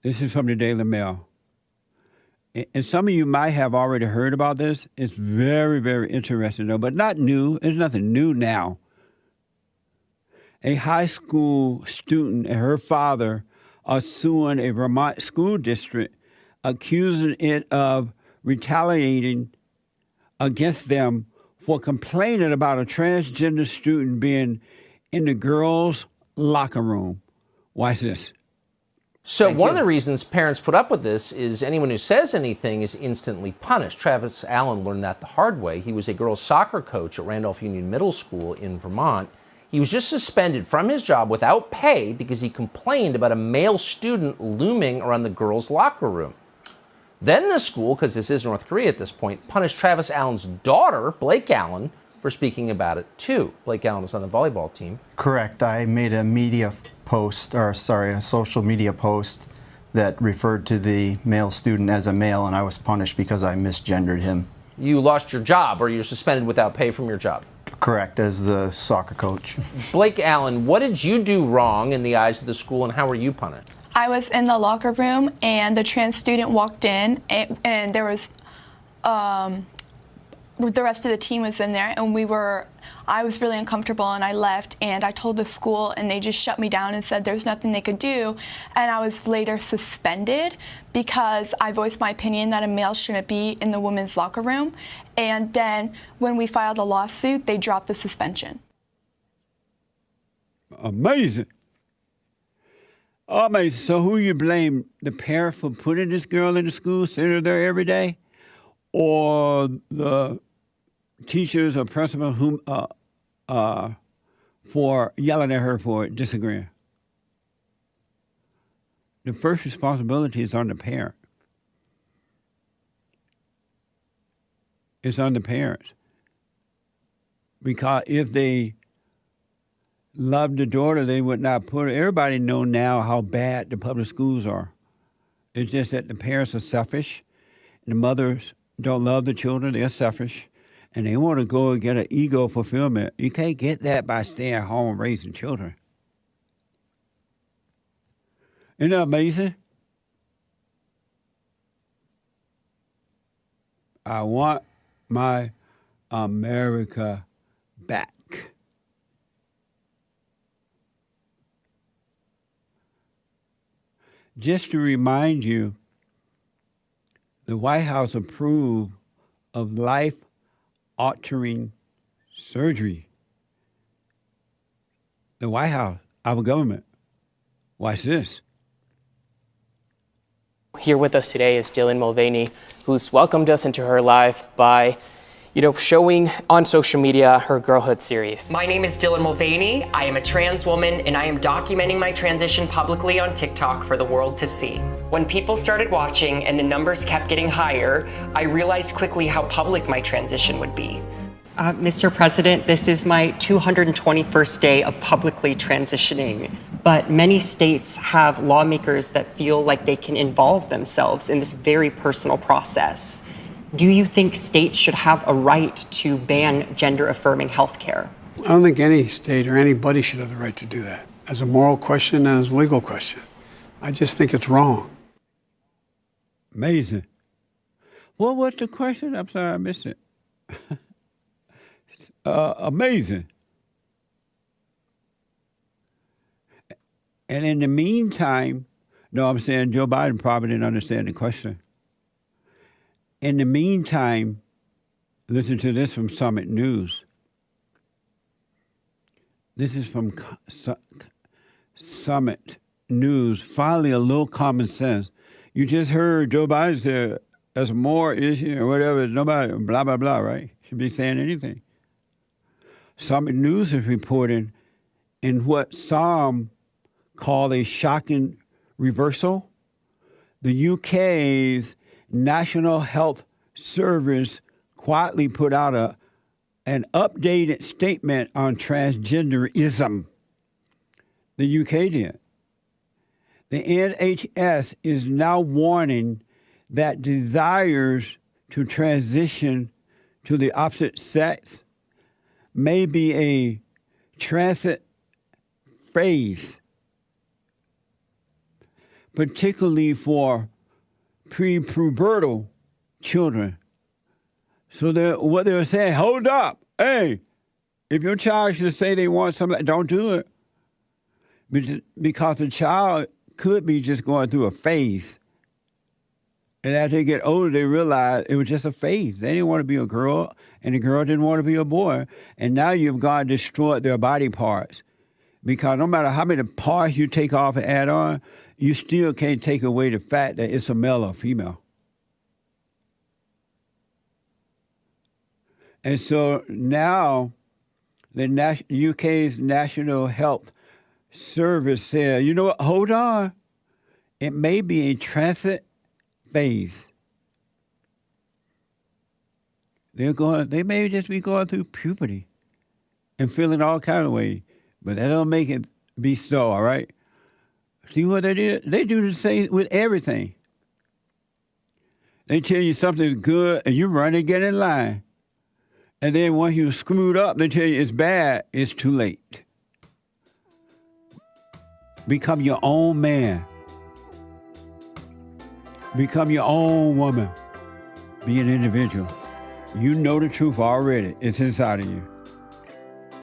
This is from the Daily Mail. And some of you might have already heard about this. It's very, very interesting, though, but not new. There's nothing new now. A high school student and her father are suing a Vermont school district, accusing it of retaliating against them for complaining about a transgender student being in the girls' locker room. Watch this. So one of the reasons parents put up with this is anyone who says anything is instantly punished. Travis Allen learned that the hard way. He was a girls' soccer coach at Randolph Union Middle School in Vermont. He was just suspended from his job without pay because he complained about a male student looming around the girls' locker room. Then the school, because this is North Korea at this point, punished Travis Allen's daughter, Blake Allen, for speaking about it too. Blake Allen was on the volleyball team. Correct. I made a a social media post that referred to the male student as a male, and I was punished because I misgendered him. You lost your job, or you're suspended without pay from your job. Correct, as the soccer coach. Blake Allen, what did you do wrong in the eyes of the school, and how were you punished? I was in the locker room, and the trans student walked in, and there was the rest of the team was in there, and I was really uncomfortable, and I left, and I told the school, and they just shut me down and said there's nothing they could do. And I was later suspended because I voiced my opinion that a male shouldn't be in the women's locker room. And then when we filed a lawsuit, they dropped the suspension. Amazing. Amazing. So who you blame? The parent for putting this girl in the school, sending her there every day? Or the teachers or principal for yelling at her for disagreeing? The first responsibility is on the parent. It's on the parents. Because if they loved the daughter, they would not put her. Everybody know now how bad the public schools are. It's just that the parents are selfish. The mothers don't love the children. They're selfish. And they want to go and get an ego fulfillment. You can't get that by staying home raising children. Isn't that amazing? I want my America back. Just to remind you, the White House approved of life-altering surgery. The White House, our government. Watch this. Here with us today is Dylan Mulvaney, who's welcomed us into her life by, showing on social media her girlhood series. My name is Dylan Mulvaney. I am a trans woman, and I am documenting my transition publicly on TikTok for the world to see. When people started watching and the numbers kept getting higher, I realized quickly how public my transition would be. Mr. President, this is my 221st day of publicly transitioning, but many states have lawmakers that feel like they can involve themselves in this very personal process. Do you think states should have a right to ban gender-affirming health care? I don't think any state or anybody should have the right to do that, as a moral question and as a legal question. I just think it's wrong. Amazing. What was the question? I'm sorry, I missed it. Amazing. And in the meantime, no, I'm saying Joe Biden probably didn't understand the question. In the meantime, listen to this from Summit News. This is from Summit News. Finally, a little common sense. You just heard Joe Biden say, there's more issue or whatever, nobody, blah, blah, blah, right? Should be saying anything. Summit News is reporting in what some call a shocking reversal. The UK's National Health Service quietly put out an updated statement on transgenderism. The UK did. The NHS is now warning that desires to transition to the opposite sex may be a transit phase. particularly for pre-pubertal children. So what they're saying, hold up, hey, if your child should say they want something, don't do it. Because the child could be just going through a phase. And as they get older, they realize it was just a phase. They didn't want to be a girl, and the girl didn't want to be a boy. And now you've gone and destroyed their body parts. Because no matter how many parts you take off and add on, you still can't take away the fact that it's a male or female. And so now the UK's National Health Service said, you know what, hold on. It may be a transit phase. They may just be going through puberty and feeling all kind of ways. But that don't make it be so, all right? See what they do? They do the same with everything. They tell you something's good and you run and get in line. And then once you screwed up, they tell you it's bad, it's too late. Become your own man. Become your own woman. Be an individual. You know the truth already. It's inside of you.